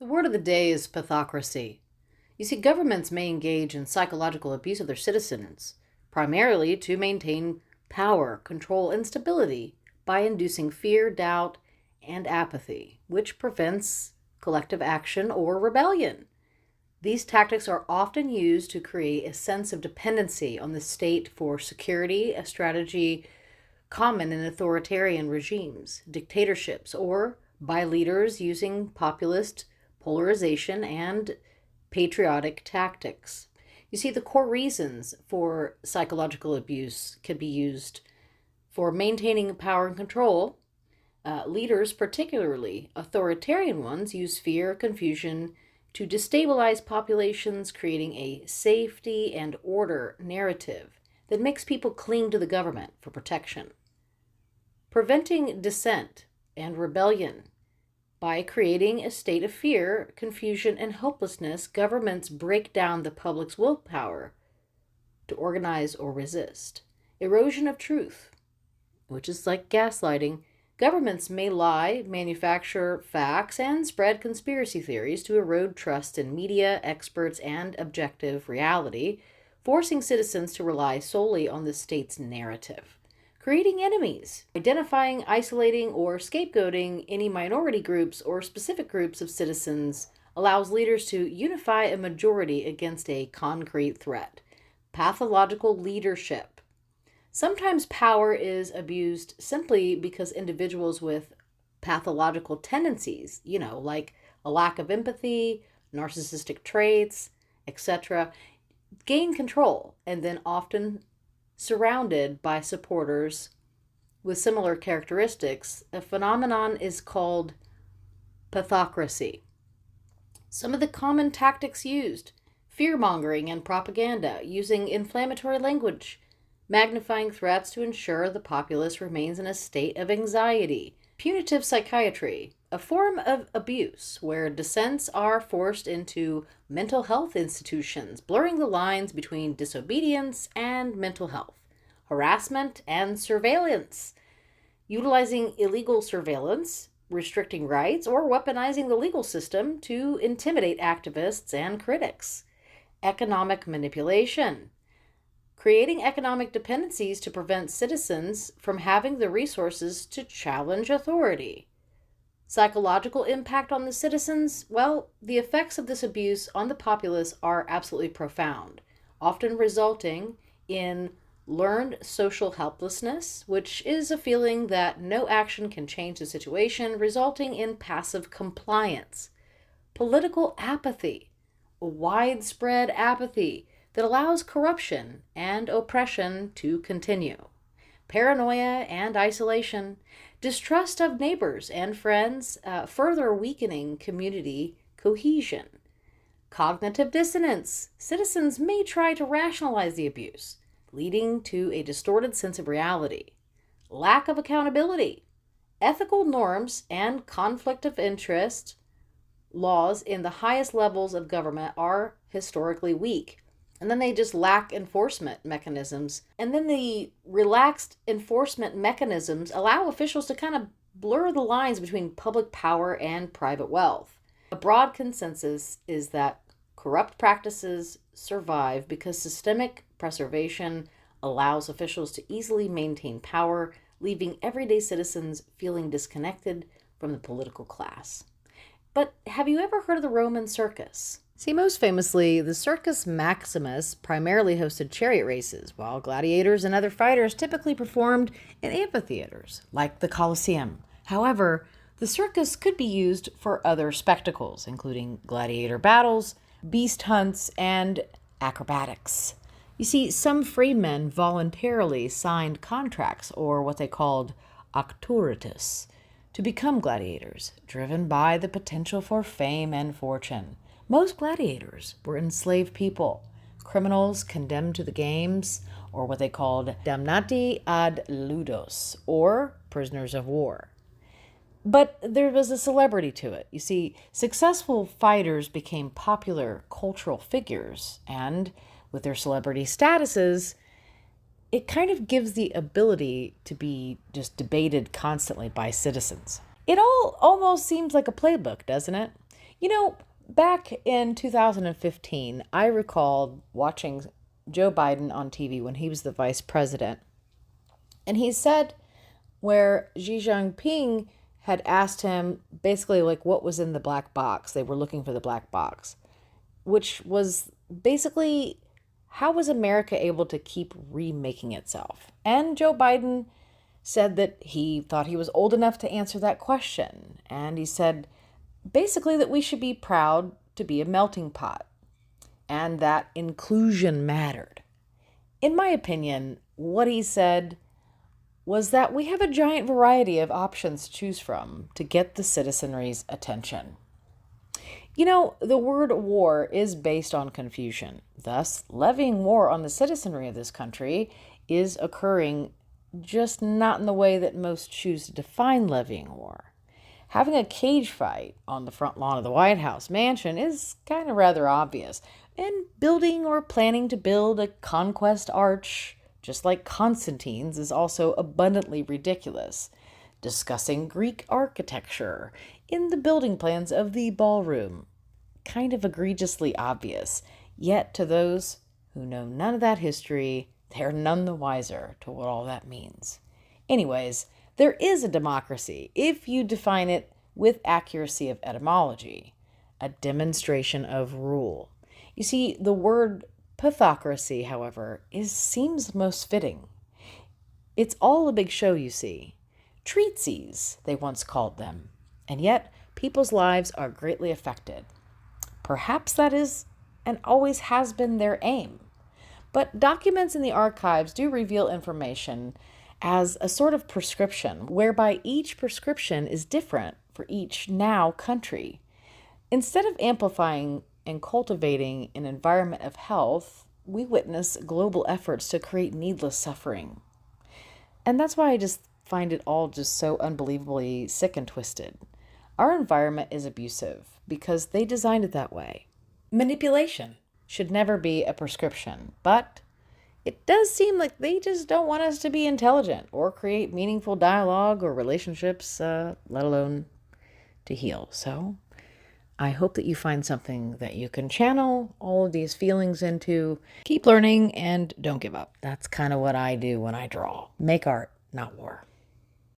The word of the day is pathocracy. You see, governments may engage in psychological abuse of their citizens, primarily to maintain power, control, and stability by inducing fear, doubt, and apathy, which prevents collective action or rebellion. These tactics are often used to create a sense of dependency on the state for security, a strategy common in authoritarian regimes, dictatorships, or by leaders using populist polarization and patriotic tactics. You see, the core reasons for psychological abuse can be used for maintaining power and control. Leaders, particularly authoritarian ones, use fear, confusion to destabilize populations, creating a safety and order narrative that makes people cling to the government for protection. Preventing dissent and rebellion. By creating a state of fear, confusion, and hopelessness, governments break down the public's willpower to organize or resist. Erosion of truth, which is like gaslighting. Governments may lie, manufacture facts, and spread conspiracy theories to erode trust in media, experts, and objective reality, forcing citizens to rely solely on the state's narrative. Creating enemies, identifying, isolating, or scapegoating any minority groups or specific groups of citizens allows leaders to unify a majority against a concrete threat. Pathological leadership. Sometimes power is abused simply because individuals with pathological tendencies, like a lack of empathy, narcissistic traits, etc., gain control and then often surrounded by supporters with similar characteristics. A phenomenon is called pathocracy. Some of the common tactics used: fear mongering and propaganda, using inflammatory language, magnifying threats to ensure the populace remains in a state of anxiety. Punitive psychiatry, a form of abuse where dissents are forced into mental health institutions, blurring the lines between disobedience and mental health. Harassment and surveillance, utilizing illegal surveillance, restricting rights, or weaponizing the legal system to intimidate activists and critics. Economic manipulation, creating economic dependencies to prevent citizens from having the resources to challenge authority. Psychological impact on the citizens? Well, the effects of this abuse on the populace are absolutely profound, often resulting in learned social helplessness, which is a feeling that no action can change the situation, resulting in passive compliance. Political apathy, widespread apathy that allows corruption and oppression to continue. Paranoia and isolation, distrust of neighbors and friends, further weakening community cohesion. Cognitive dissonance, citizens may try to rationalize the abuse, leading to a distorted sense of reality. Lack of accountability, ethical norms and conflict of interest laws in the highest levels of government are historically weak. And then they just lack enforcement mechanisms. And then the relaxed enforcement mechanisms allow officials to kind of blur the lines between public power and private wealth. A broad consensus is that corrupt practices survive because systemic preservation allows officials to easily maintain power, leaving everyday citizens feeling disconnected from the political class. But have you ever heard of the Roman circus? See, most famously, the Circus Maximus primarily hosted chariot races, while gladiators and other fighters typically performed in amphitheaters, like the Colosseum. However, the circus could be used for other spectacles, including gladiator battles, beast hunts, and acrobatics. You see, some freemen voluntarily signed contracts, or what they called auctoritas, to become gladiators, driven by the potential for fame and fortune. Most gladiators were enslaved people, criminals condemned to the games, or what they called damnati ad ludos, or prisoners of war. But there was a celebrity to it. You see, successful fighters became popular cultural figures, and with their celebrity statuses, it kind of gives the ability to be just debated constantly by citizens. It all almost seems like a playbook, doesn't it? You know, back in 2015, I recalled watching Joe Biden on TV when he was the vice president. And he said where Xi Jinping had asked him basically like what was in the black box. They were looking for the black box, which was basically how was America able to keep remaking itself? And Joe Biden said that he thought he was old enough to answer that question. And he said basically that we should be proud to be a melting pot and that inclusion mattered. In my opinion, what he said was that we have a giant variety of options to choose from to get the citizenry's attention. You know, the word war is based on confusion. Thus, levying war on the citizenry of this country is occurring, just not in the way that most choose to define levying war. Having a cage fight on the front lawn of the White House mansion is kind of rather obvious. And building or planning to build a conquest arch, just like Constantine's, is also abundantly ridiculous. Discussing Greek architecture in the building plans of the ballroom, kind of egregiously obvious. Yet to those who know none of that history, they're none the wiser to what all that means. Anyways, there is a democracy if you define it with accuracy of etymology, a demonstration of rule. You see, the word pathocracy, however, seems most fitting. It's all a big show, you see. Treatsies, they once called them, and yet people's lives are greatly affected. Perhaps that is and always has been their aim. But documents in the archives do reveal information as a sort of prescription, whereby each prescription is different for each now country. Instead of amplifying and cultivating an environment of health, we witness global efforts to create needless suffering. And that's why I just find it all just so unbelievably sick and twisted. Our environment is abusive because they designed it that way. Manipulation should never be a prescription, but it does seem like they just don't want us to be intelligent or create meaningful dialogue or relationships, let alone to heal. So I hope that you find something that you can channel all of these feelings into. Keep learning and don't give up. That's kind of what I do when I draw. Make art, not war.